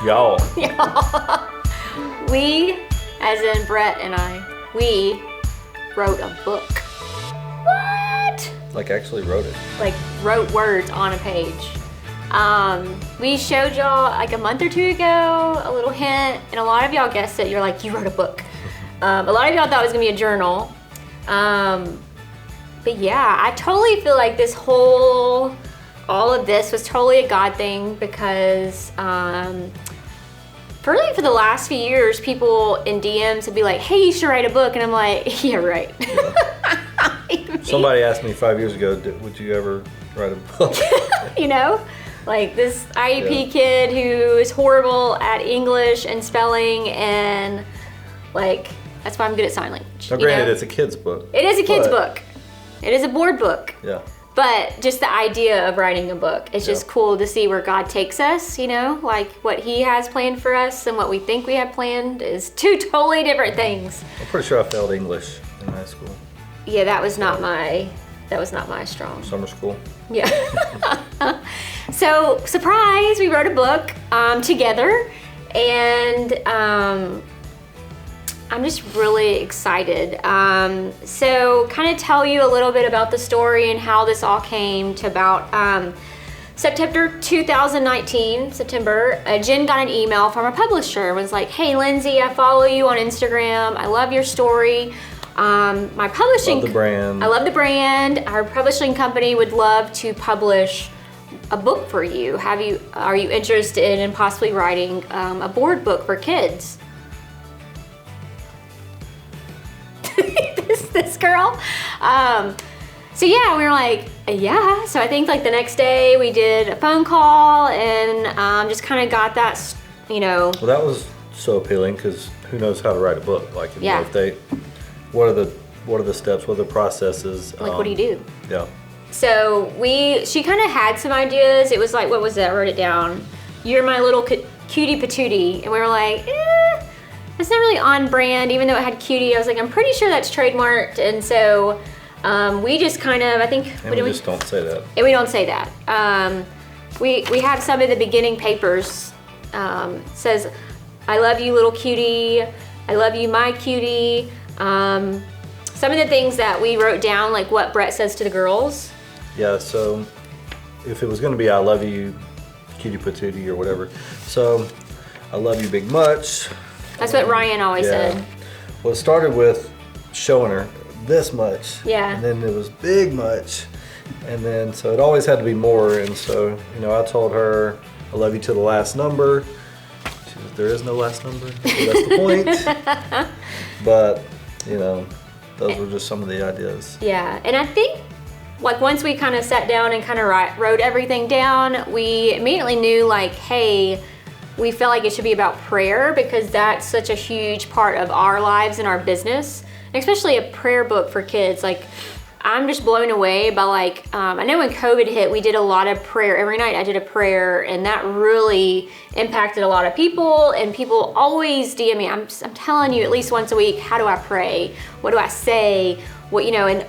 Y'all. Y'all. We, as in Brett and I, we wrote a book. What? Like actually wrote it. Like wrote words on a page. We showed y'all like a month or two ago, a little hint, and a lot of y'all guessed it. You're like, you wrote a book. A lot of y'all thought it was gonna be a journal. But yeah, I totally feel like all of this was totally a God thing because really for the last few years, people in DMs would be like, hey, you should write a book. And I'm like, yeah, right. Yeah. Somebody asked me 5 years ago, would you ever write a book? You know, like this IEP kid who is horrible at English and spelling, and like, that's why I'm good at sign language. Now, granted, it's a kid's book. It is a kid's book. It is a board book. Yeah. But just the idea of writing a book, it's just cool to see where God takes us, you know, like what he has planned for us and what we think we have planned is two totally different things. I'm pretty sure I failed English in high school. Yeah, that was not my strong. Summer school. Yeah. So, surprise, we wrote a book together, and I'm just really excited. So kind of tell you a little bit about the story and how this all came to about. September 2019, Jen got an email from a publisher and was like, hey, Lindsay, I follow you on Instagram. I love your story. My publishing. Love the brand. I love the brand. Our publishing company would love to publish a book for you. Are you interested in possibly writing a board book for kids? this girl. So yeah, we were like, yeah. So I think like the next day we did a phone call and just kind of got that, you know. Well, that was so appealing because who knows how to write a book? Like, you know, what are the steps? What are the processes? Like, what do you do? Yeah. So she kind of had some ideas. It was like, what was that? I wrote it down. You're my little cutie patootie, and we were like, it's not really on brand, even though it had cutie. I was like, I'm pretty sure that's trademarked, and so we just kind of, I think, and we just don't say that. And we don't say that. We have some of the beginning papers. Says, I love you, little cutie. I love you, my cutie. Some of the things that we wrote down, like what Brett says to the girls. Yeah. So if it was going to be, I love you, cutie patootie, or whatever. So I love you big much. That's what Ryan always said. Well, it started with showing her this much. Yeah. And then it was big much. And then, so it always had to be more. And so, you know, I told her, I love you to the last number. There is no last number. So that's the point. But, you know, those were just some of the ideas. Yeah. And I think, like, once we kind of sat down and kind of wrote everything down, we immediately knew, like, hey, we felt like it should be about prayer because that's such a huge part of our lives and our business, and especially a prayer book for kids. Like, I'm just blown away by, like, I know when COVID hit, we did a lot of prayer. Every night I did a prayer, and that really impacted a lot of people, and people always DM me. I'm telling you, at least once a week, how do I pray? What do I say? What, you know, and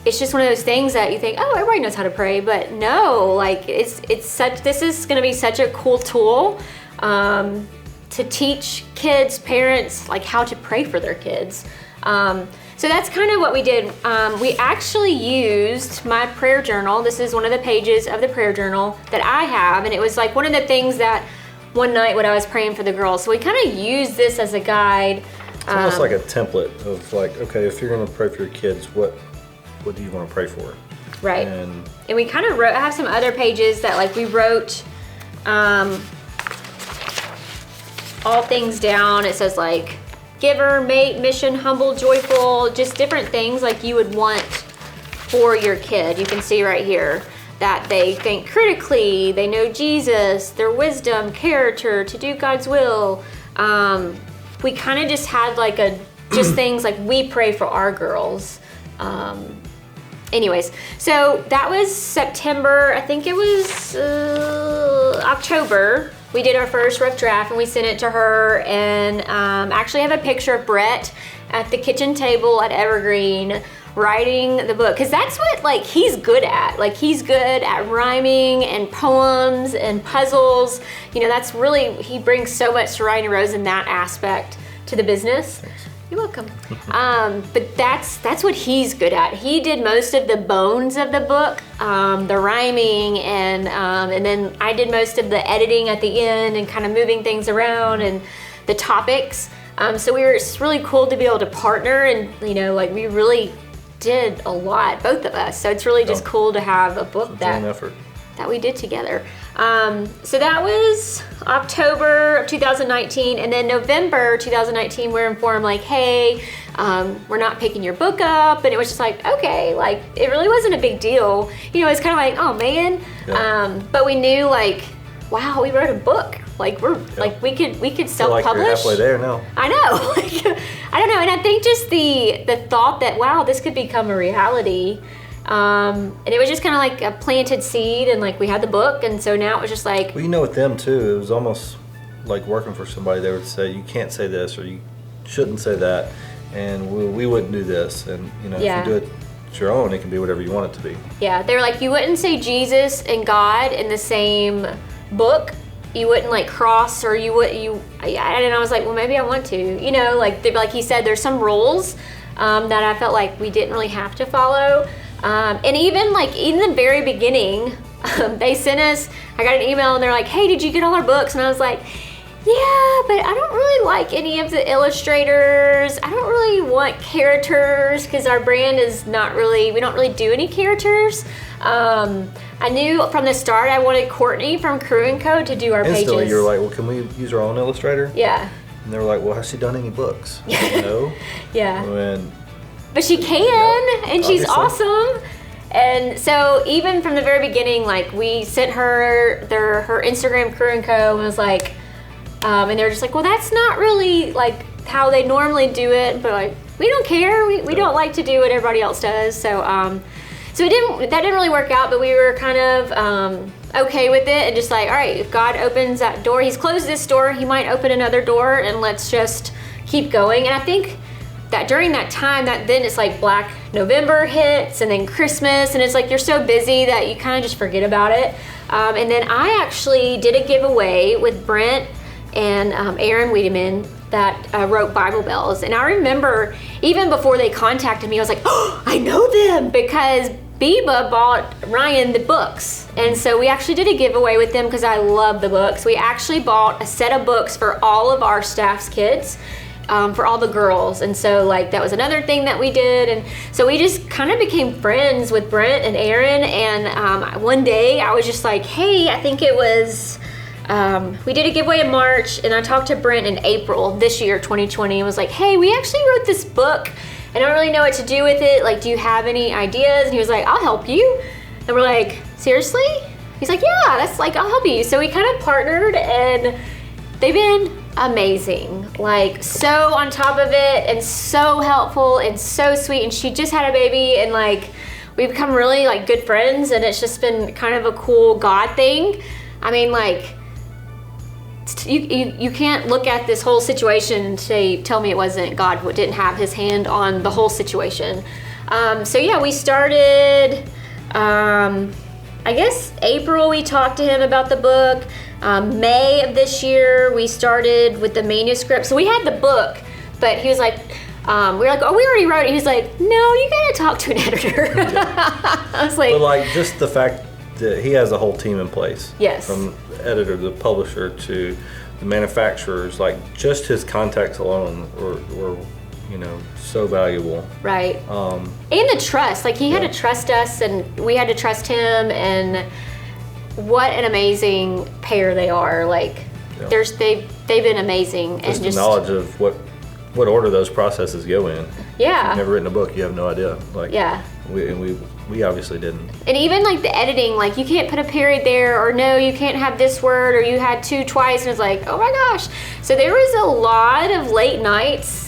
it's just one of those things that you think, oh, everybody knows how to pray, but no, like this is gonna be such a cool tool to teach kids, parents, like how to pray for their kids. So that's kind of what we did. We actually used my prayer journal. This is one of the pages of the prayer journal that I have, and it was like one of the things that one night when I was praying for the girls. So we kind of used this as a guide. It's almost like a template of like, okay, if you're gonna pray for your kids, what do you want to pray for? Right. And we kind of wrote, I have some other pages that like we wrote all things down. It says like giver, mate, mission, humble, joyful, just different things like you would want for your kid. You can see right here that they think critically, they know Jesus, their wisdom, character, to do God's will. We kind of just had like just things like we pray for our girls. Anyways, so that was September, I think it was October. We did our first rough draft and we sent it to her, and actually have a picture of Brett at the kitchen table at Evergreen writing the book, because that's what like he's good at. Like he's good at rhyming and poems and puzzles. You know, that's really, he brings so much to Ryan and Rose in that aspect to the business. Thanks. You're welcome. But that's what he's good at. He did most of the bones of the book, the rhyming, and then I did most of the editing at the end and kind of moving things around and the topics. So it's really cool to be able to partner, and you know, like we really did a lot, both of us. So it's really just cool to have a book that we did together. So that was October of 2019, and then November 2019, we're informed like, hey, we're not picking your book up, and it was just like, okay, like it really wasn't a big deal. You know, it's kind of like, oh man, but we knew like, wow, we wrote a book. Like like we could self-publish. Like you're halfway there now. I know. Like, I don't know, and I think just the thought that wow, this could become a reality. And it was just kind of like a planted seed, and like we had the book, and so now it was just like. Well, you know, with them too, it was almost like working for somebody. They would say, you can't say this, or you shouldn't say that, and we wouldn't do this. And you know, if you do it your own, it can be whatever you want it to be. Yeah, they were like, you wouldn't say Jesus and God in the same book. You wouldn't like cross, or and I was like, well, maybe I want to, you know, like he said, there's some rules that I felt like we didn't really have to follow. And even like in the very beginning, they sent us, I got an email and they're like, hey, did you get all our books? And I was like, yeah, but I don't really like any of the illustrators. I don't really want characters, because our brand is not really, we don't really do any characters. I knew from the start I wanted Courtney from Crew & Co. to do our pages. Instantly you were like, well, can we use our own illustrator? Yeah. And they were like, well, has she done any books? You know? Yeah. But she can, and she's awesome. And so even from the very beginning, like we sent her her Instagram Crew & Co. and was like, and they're just like, well, that's not really like how they normally do it, but like, we don't care. We don't like to do what everybody else does. So, that didn't really work out, but we were kind of okay with it, and just like, all right, if God opens that door, he's closed this door, he might open another door, and let's just keep going. And I think that during that time, that then it's like Black November hits, and then Christmas, and it's like you're so busy that you kind of just forget about it. And then I actually did a giveaway with Brent and Aaron Wiedemann that wrote Bible Bells. And I remember even before they contacted me, I was like, oh, I know them, because Biba bought Ryan the books. And so we actually did a giveaway with them because I love the books. We actually bought a set of books for all of our staff's kids. For all the girls, and so like that was another thing that we did, and so we just kind of became friends with Brent and Aaron. And one day I was just like, hey, I think it was we did a giveaway in March, and I talked to Brent in April this year, 2020, and was like, hey, we actually wrote this book and I don't really know what to do with it, like, do you have any ideas? And he was like, I'll help you. And we're like, seriously? He's like, yeah, that's like, I'll help you. So we kind of partnered, and they've been amazing, like so on top of it, and so helpful and so sweet. And she just had a baby, and like we've become really like good friends, and it's just been kind of a cool God thing. I mean, like you can't look at this whole situation and say, tell me it wasn't God didn't have his hand on the whole situation. So yeah, we started I guess April we talked to him about the book. May of this year we started with the manuscript. So we had the book, but he was like, we were like, oh, we already wrote it. He's like, no, you gotta talk to an editor. I was like, but like just the fact that he has a whole team in place. Yes. From the editor, the publisher, to the manufacturers, like just his contacts alone were you know, so valuable. Right. And the trust, like he had to trust us, and we had to trust him, and what an amazing pair they are. Like they've been amazing. Just and the knowledge of what order those processes go in. Yeah. If you've never written a book, you have no idea. Like we obviously didn't. And even like the editing, like you can't put a period there, or no, you can't have this word, or you had to twice, and it's like, oh my gosh. So there was a lot of late nights.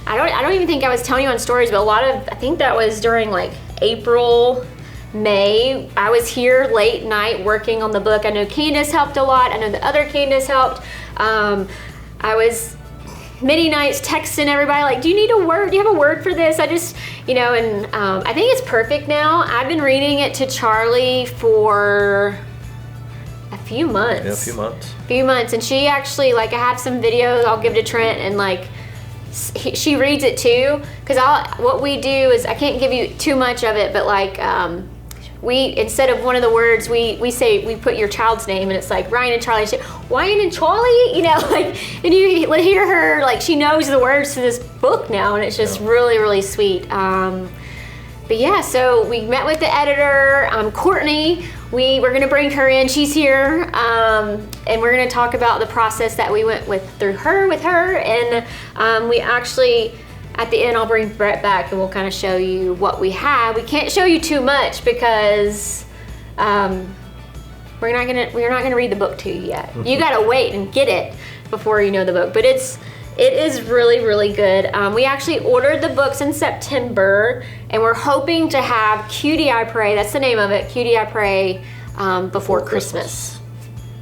I don't even think I was telling you on stories, but I think that was during like April, May. I was here late night working on the book. I know Candace helped a lot. I know the other Candace helped. I was many nights texting everybody like, do you need a word? Do you have a word for this? I just, and I think it's perfect now. I've been reading it to Charlie for a few months. Yeah, a few months. And she actually, like, I have some videos I'll give to Trent, and like, she reads it too. Because what we do is, I can't give you too much of it, but like, we, instead of one of the words, we say, we put your child's name, and it's like Ryan and Charlie. She, Ryan and Charlie, like, and you hear her, like, she knows the words to this book now, and it's just really, really sweet. But yeah, so we met with the editor, Courtney. We're gonna bring her in, she's here, and we're gonna talk about the process that we went through with her, and we actually, at the end, I'll bring Brett back and we'll kind of show you what we have. We can't show you too much because we're not gonna read the book to you yet. You gotta wait and get it before you know the book. But it is really, really good. We actually ordered the books in September, and we're hoping to have Cutie, I Pray. That's the name of it, Cutie, I Pray, before Christmas.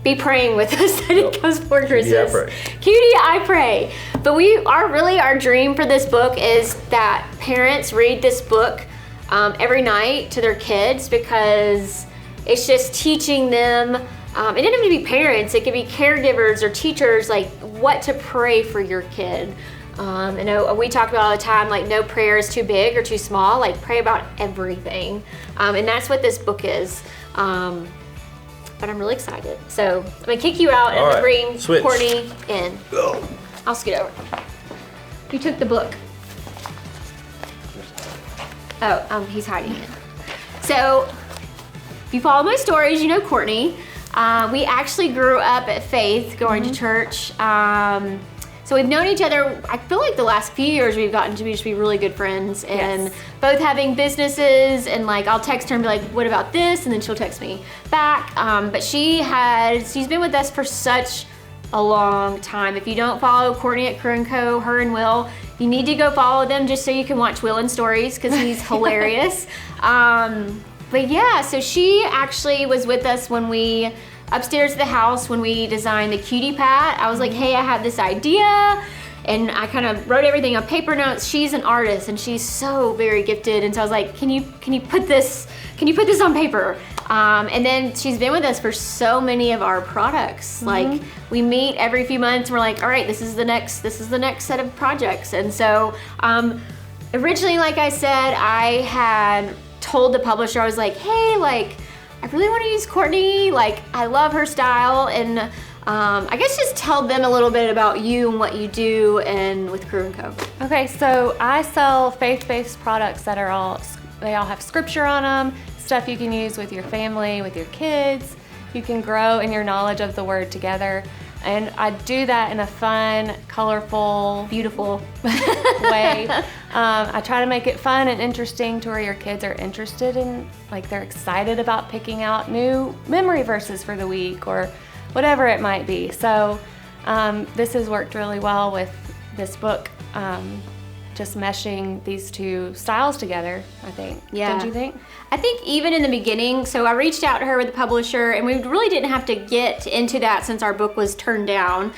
Be praying with us that it comes before Christmas. Cutie, I Pray. But our dream for this book is that parents read this book every night to their kids, because it's just teaching them. It doesn't have to be parents. It could be caregivers or teachers, like what to pray for your kid. We talk about all the time, like no prayer is too big or too small. Like pray about everything, and that's what this book is. But I'm really excited. So I'm gonna kick you out and I'm gonna bring Courtney in. Go. I'll scoot over. You took the book. Oh, he's hiding it. So if you follow my stories, you know Courtney. We actually grew up at Faith, going to church. So we've known each other, I feel like the last few years we've gotten to be really good friends, and both having businesses, and like I'll text her and be like, what about this? And then she'll text me back. But she's been with us for such a long time. If you don't follow Courtney at Crew & Co., her and Will, you need to go follow them just so you can watch Will and stories, because he's hilarious. But yeah, so she actually was with us when we upstairs at the house when we designed the Cutie Pat. I was like, hey, I have this idea, and I kind of wrote everything on paper notes. She's an artist and she's so very gifted, and so I was like, can you put this on paper? And then she's been with us for so many of our products. Like we meet every few months and we're like, all right, this is the next set of projects. And so originally, like I said, I had told the publisher, I was like, hey, like, I really want to use Courtney, like I love her style, and I guess just tell them a little bit about you and what you do and with Crew & Co. Okay, so I sell faith-based products that they all have scripture on them, stuff you can use with your family, with your kids. You can grow in your knowledge of the Word together. And I do that in a fun, colorful, beautiful way. I try to make it fun and interesting to where your kids are interested in, like they're excited about picking out new memory verses for the week or whatever it might be. So this has worked really well with this book, just meshing these two styles together, I think. Yeah. Don't you think? I think even in the beginning, so I reached out to her with the publisher, and we really didn't have to get into that since our book was turned down.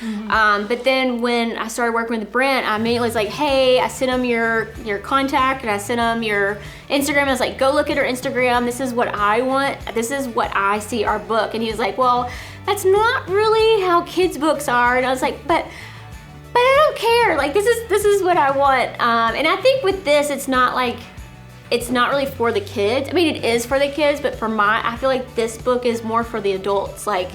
But then when I started working with Brent, I immediately was like, hey, I sent him your contact, and I sent him your Instagram. I was like, go look at her Instagram. This is what I want. This is what I see our book. And he was like, well, that's not really how kids' books are. And I was like, but I don't care. Like this is what I want. And I think with this, it's not really for the kids. I mean, it is for the kids, but I feel like this book is more for the adults. Like,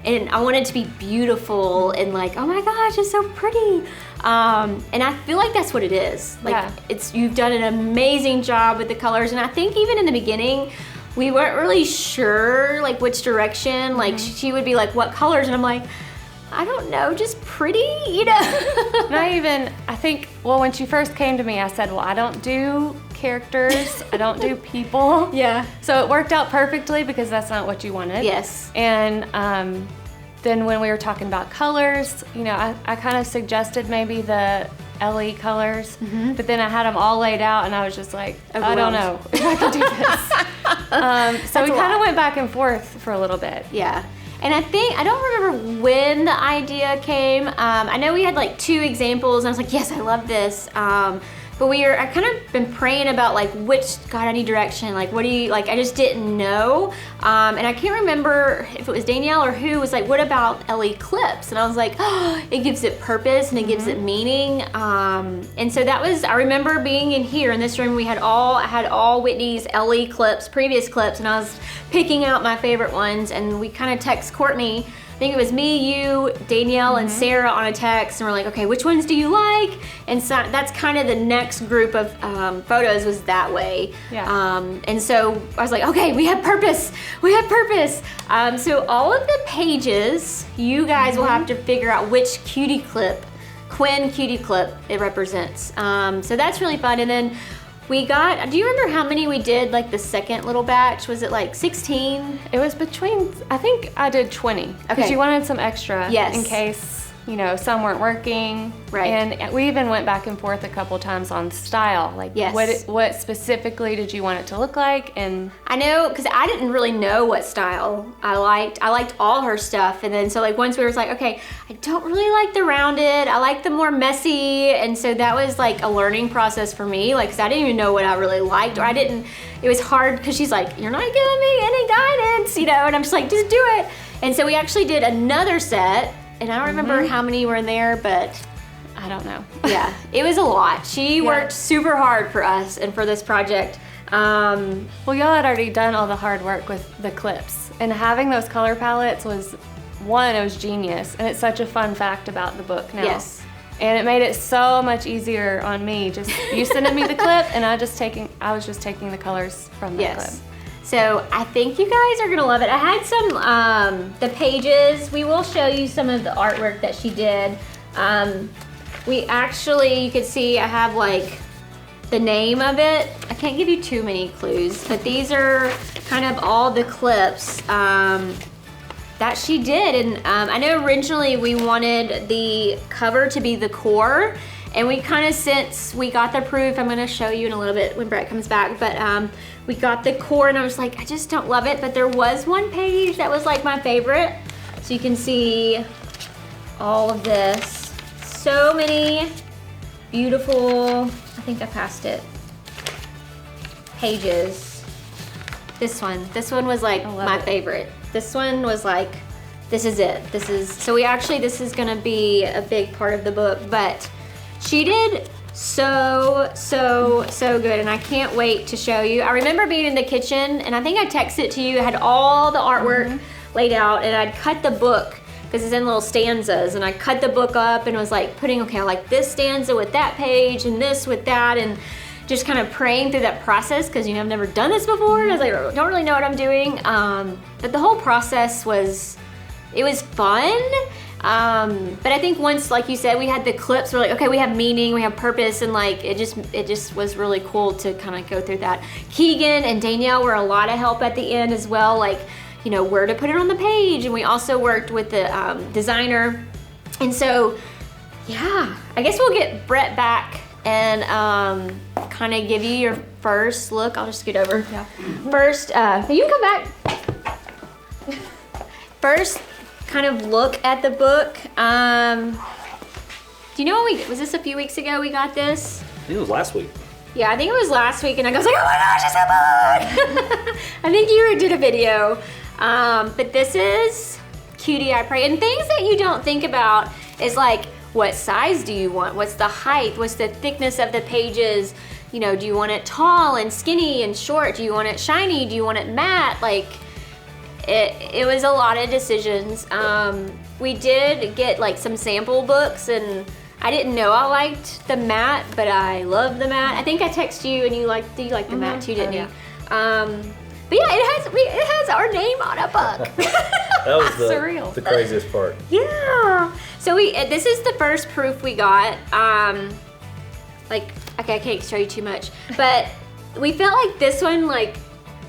and I want it to be beautiful and like, oh my gosh, it's so pretty. And I feel like that's what it is. Like, you've done an amazing job with the colors. And I think even in the beginning, we weren't really sure like which direction. Like she would be like, what colors? And I'm like, I don't know, just pretty, you know? I think, well, when she first came to me, I said, well, I don't do characters, I don't do people. Yeah. So it worked out perfectly because that's not what you wanted. Yes. And then when we were talking about colors, you know, I kind of suggested maybe the LE colors, but then I had them all laid out and I was just like, I don't know if I can do this. So we kind of went back and forth for a little bit. Yeah. And I don't remember when the idea came. I know we had like 2 examples and I was like, yes, I love this. But I kind of been praying about like, God, I need direction. Like, what do you, like, I just didn't know. And I can't remember if it was Danielle or who was like, what about LE clips? And I was like, oh, it gives it purpose and it gives it meaning. And so I remember being in here in this room, I had all Whitney's LE clips, previous clips, and I was picking out my favorite ones. And we kind of text Courtney, I think it was me, you, Danielle, and Sarah on a text, and we're like, okay, which ones do you like? And so that's kind of the next group of photos was that way. Yeah. And so I was like, okay, we have purpose. We have purpose. So all of the pages, you guys will have to figure out which Quinn cutie clip it represents. So that's really fun. And then do you remember how many we did, like the second little batch? Was it like 16? It was I think I did 20. Because Okay. you wanted some extra Yes. in case, some weren't working. Right. And we even went back and forth a couple times on style. Like, Yes. what specifically did you want it to look like? And I know, because I didn't really know what style I liked. I liked all her stuff. And then so like once we were like, okay, I don't really like the rounded. I like the more messy. And so that was like a learning process for me. Like, because I didn't even know what I really liked, or it was hard because she's like, you're not giving me any guidance, and I'm just like, just do it. And so we actually did another set, and I don't remember how many were in there, but I don't know. yeah, it was a lot. She worked super hard for us and for this project. Well, y'all had already done all the hard work with the clips, and having those color palettes it was genius, and it's such a fun fact about the book now. Yes. And it made it so much easier on me. Just you sending me the clip, and I was just taking the colors from the clip. So I think you guys are gonna love it. I had some, the pages, we will show you some of the artwork that she did. You could see I have like the name of it. I can't give you too many clues, but these are kind of all the clips that she did. And I know originally we wanted the cover to be the core, and we kind of, since we got the proof, I'm gonna show you in a little bit when Brett comes back, but we got the core and I was like, I just don't love it, but there was one page that was like my favorite. So you can see all of this. So many beautiful, I think I passed it, pages. This one was like my favorite. This one was like, this is it. This is gonna be a big part of the book, but she did so good, and I can't wait to show you. I remember being in the kitchen, and I think I texted it to you. I had all the artwork laid out, and I'd cut the book because it's in little stanzas, and I cut the book up and was like putting, okay, I like this stanza with that page and this with that, and just kind of praying through that process because I've never done this before, and I was like, I don't really know what I'm doing. But the whole process was fun. But I think once, like you said, we had the clips, we're like, okay, we have meaning, we have purpose, and like it just was really cool to kind of go through that. Keegan and Danielle were a lot of help at the end as well, like, where to put it on the page, and we also worked with the designer. And so, yeah, I guess we'll get Brett back and kind of give you your first look. I'll just scoot over. Yeah. First, you can come back. First, kind of look at the book. Do you know what was this a few weeks ago we got this? I think it was last week. Yeah, I think it was last week, and I was like, oh my gosh, it's a book! I think you did a video. But this is Cutie, I Pray. And things that you don't think about is like, what size do you want? What's the height? What's the thickness of the pages? Do you want it tall and skinny and short? Do you want it shiny? Do you want it matte? Like, it was a lot of decisions. We did get like some sample books, and I didn't know I liked the matte, but I love the matte. I think I texted you, and you liked the matte too, didn't you? But yeah, it has our name on a book. That was surreal. The craziest part. Yeah. So this is the first proof we got. Okay, I can't show you too much, but we felt like this one, like,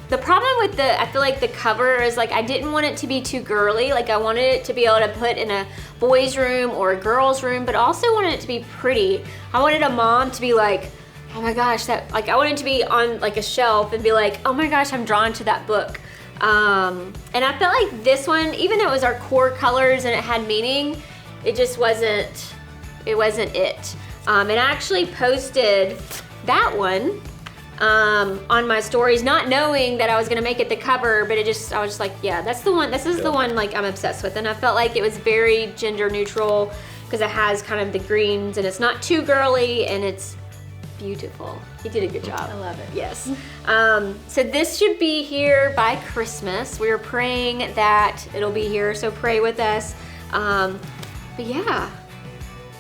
the problem with I feel like the cover is like, I didn't want it to be too girly. Like, I wanted it to be able to put in a boy's room or a girl's room, but also wanted it to be pretty. I wanted a mom to be like, oh my gosh, that, like, I wanted to be on like a shelf and be like, oh my gosh, I'm drawn to that book. And I felt like this one, even though it was our core colors and it had meaning, it just wasn't it. And I actually posted that one on my stories, not knowing that I was gonna make it the cover, but I was just like, yeah, that's the one, this is the one like I'm obsessed with. And I felt like it was very gender neutral because it has kind of the greens and it's not too girly and it's beautiful. You did a good job. I love it. Yes. So this should be here by Christmas. We're praying that it'll be here, so pray with us. But yeah,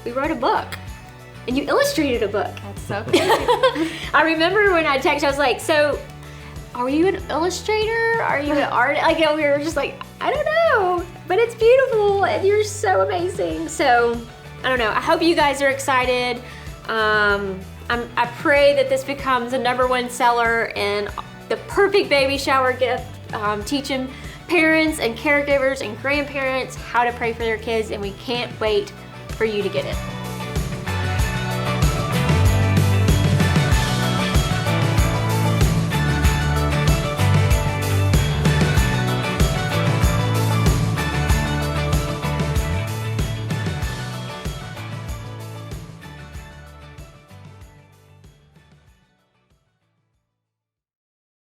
we wrote a book. And you illustrated a book. That's so cool. I remember when I texted, I was like, so are you an illustrator? Are you an artist? Like, we were just like, I don't know, but it's beautiful and you're so amazing. So, I don't know. I hope you guys are excited. I pray that this becomes a #1 seller and the perfect baby shower gift, teaching parents and caregivers and grandparents how to pray for their kids, and we can't wait for you to get it.